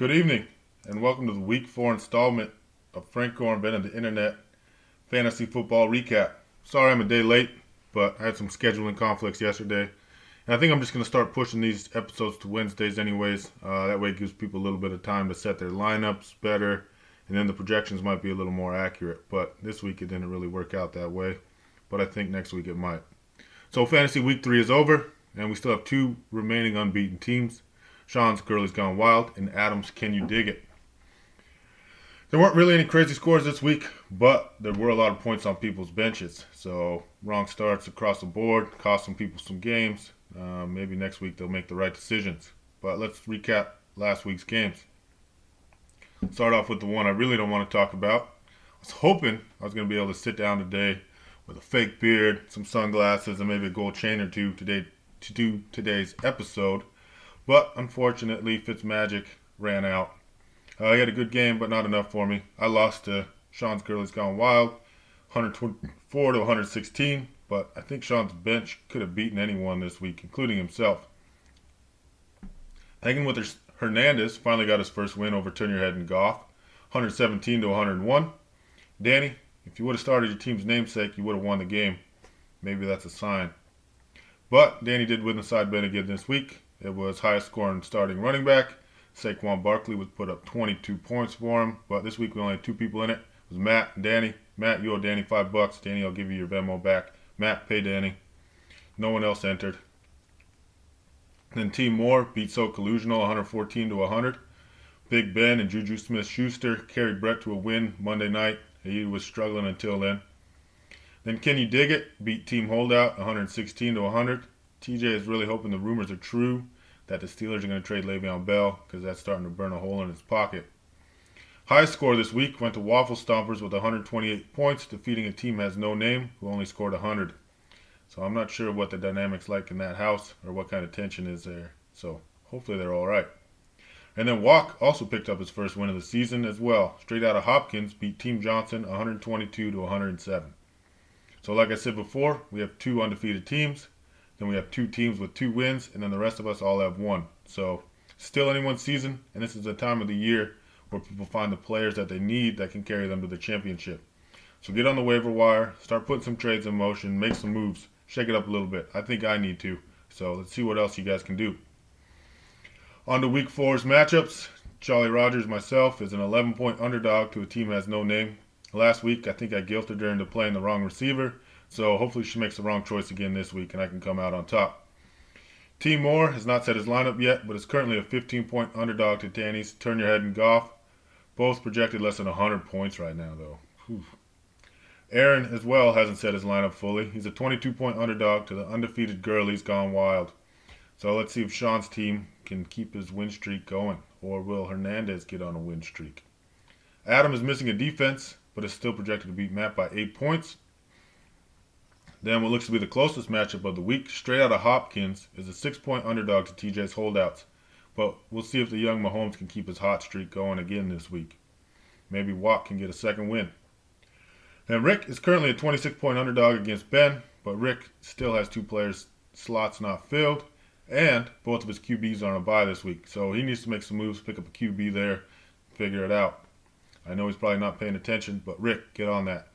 Good evening, and welcome to the Week 4 installment of Frank Gorman and the Internet Fantasy Football Recap. Sorry I'm a day late, but I had some scheduling conflicts yesterday. And I think I'm just going to start pushing these episodes to Wednesdays anyways. That way it gives people a little bit of time to set their lineups better, and then the projections might be a little more accurate. But this week it didn't really work out that way, but I think next week it might. So Fantasy Week 3 is over, and we still have two remaining unbeaten teams. Sean's Gurley's Gone Wild, and Adam's Can You Dig It? There weren't really any crazy scores this week, but there were a lot of points on people's benches. So wrong starts across the board, cost some people some games. Maybe next week they'll make the right decisions. But let's recap last week's games. Start off with the one I really don't want to talk about. I was hoping I was going to be able to sit down today with a fake beard, some sunglasses, and maybe a gold chain or two today to do today's episode. But unfortunately, Fitzmagic ran out. He had a good game, but not enough for me. I lost to Sean's Gurley's Gone Wild, 124 to 116. But I think Sean's bench could have beaten anyone this week, including himself. Hanging with Hernandez finally got his first win over Turn Your Head and Goff, 117 to 101. Danny, if you would have started your team's namesake, you would have won the game. Maybe that's a sign. But Danny did win the side bet again this week. It was highest scoring starting running back. Saquon Barkley was put up 22 points for him. But this week we only had two people in it. It was Matt and Danny. Matt, you owe Danny $5. Danny, I'll give you your Venmo back. Matt, pay Danny. No one else entered. Then Team Moore beat So Collusional 114 to 100. Big Ben and Juju Smith-Schuster carried Brett to a win Monday night. He was struggling until then. Then Can You Dig It beat Team Holdout 116 to 100. TJ is really hoping the rumors are true that the Steelers are going to trade Le'Veon Bell because that's starting to burn a hole in his pocket. Highest score this week went to Waffle Stompers with 128 points, defeating a team has no name who only scored 100. So I'm not sure what the dynamic's like in that house or what kind of tension is there. So hopefully they're all right. And then Walk also picked up his first win of the season as well. Straight out of Hopkins, beat Team Johnson 122 to 107. So like I said before, we have two undefeated teams. Then we have two teams with 2 wins, and then the rest of us all have 1. So still anyone's season, and this is the time of the year where people find the players that they need that can carry them to the championship. So get on the waiver wire, start putting some trades in motion, make some moves, shake it up a little bit. I think I need to. So let's see what else you guys can do. On to Week 4's matchups. Charlie Rogers, myself, is an 11-point underdog to a team that has no name. Last week, I think I guilted her into playing the wrong receiver. So hopefully she makes the wrong choice again this week and I can come out on top. Team Moore has not set his lineup yet, but is currently a 15-point underdog to Danny's Turn Your Head and Goff. Both projected less than 100 points right now, though. Whew. Aaron, as well, hasn't set his lineup fully. He's a 22-point underdog to the undefeated Gurley's Gone Wild. So let's see if Sean's team can keep his win streak going, or will Hernandez get on a win streak? Adam is missing a defense, but is still projected to beat Matt by 8 points. Then what looks to be the closest matchup of the week, straight out of Hopkins, is a 6-point underdog to TJ's Holdouts. But we'll see if the young Mahomes can keep his hot streak going again this week. Maybe Watt can get a second win. And Rick is currently a 26-point underdog against Ben, but Rick still has 2 players slots not filled, and both of his QBs are on a bye this week. So he needs to make some moves, pick up a QB there, figure it out. I know he's probably not paying attention, but Rick, get on that.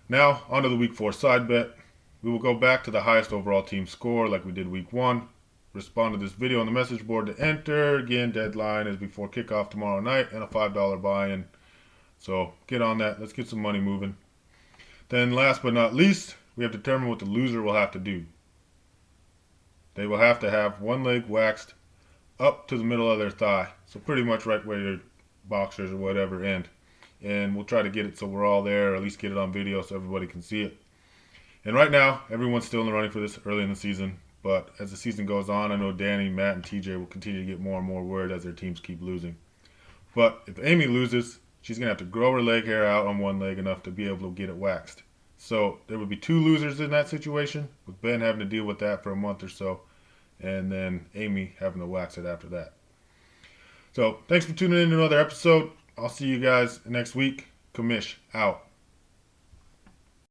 Now, on to the Week 4 side bet. We will go back to the highest overall team score like we did Week 1. Respond to this video on the message board to enter. Again, deadline is before kickoff tomorrow night and a $5 buy-in. So get on that. Let's get some money moving. Then last but not least, we have determined what the loser will have to do. They will have to have one leg waxed up to the middle of their thigh. So pretty much right where your boxers or whatever end. And we'll try to get it so we're all there, or at least get it on video so everybody can see it. And right now, everyone's still in the running for this early in the season. But as the season goes on, I know Danny, Matt, and TJ will continue to get more and more word as their teams keep losing. But if Amy loses, she's going to have to grow her leg hair out on one leg enough to be able to get it waxed. So there would be 2 losers in that situation, with Ben having to deal with that for a month or so, and then Amy having to wax it after that. So thanks for tuning in to another episode. I'll see you guys next week. Kamish out.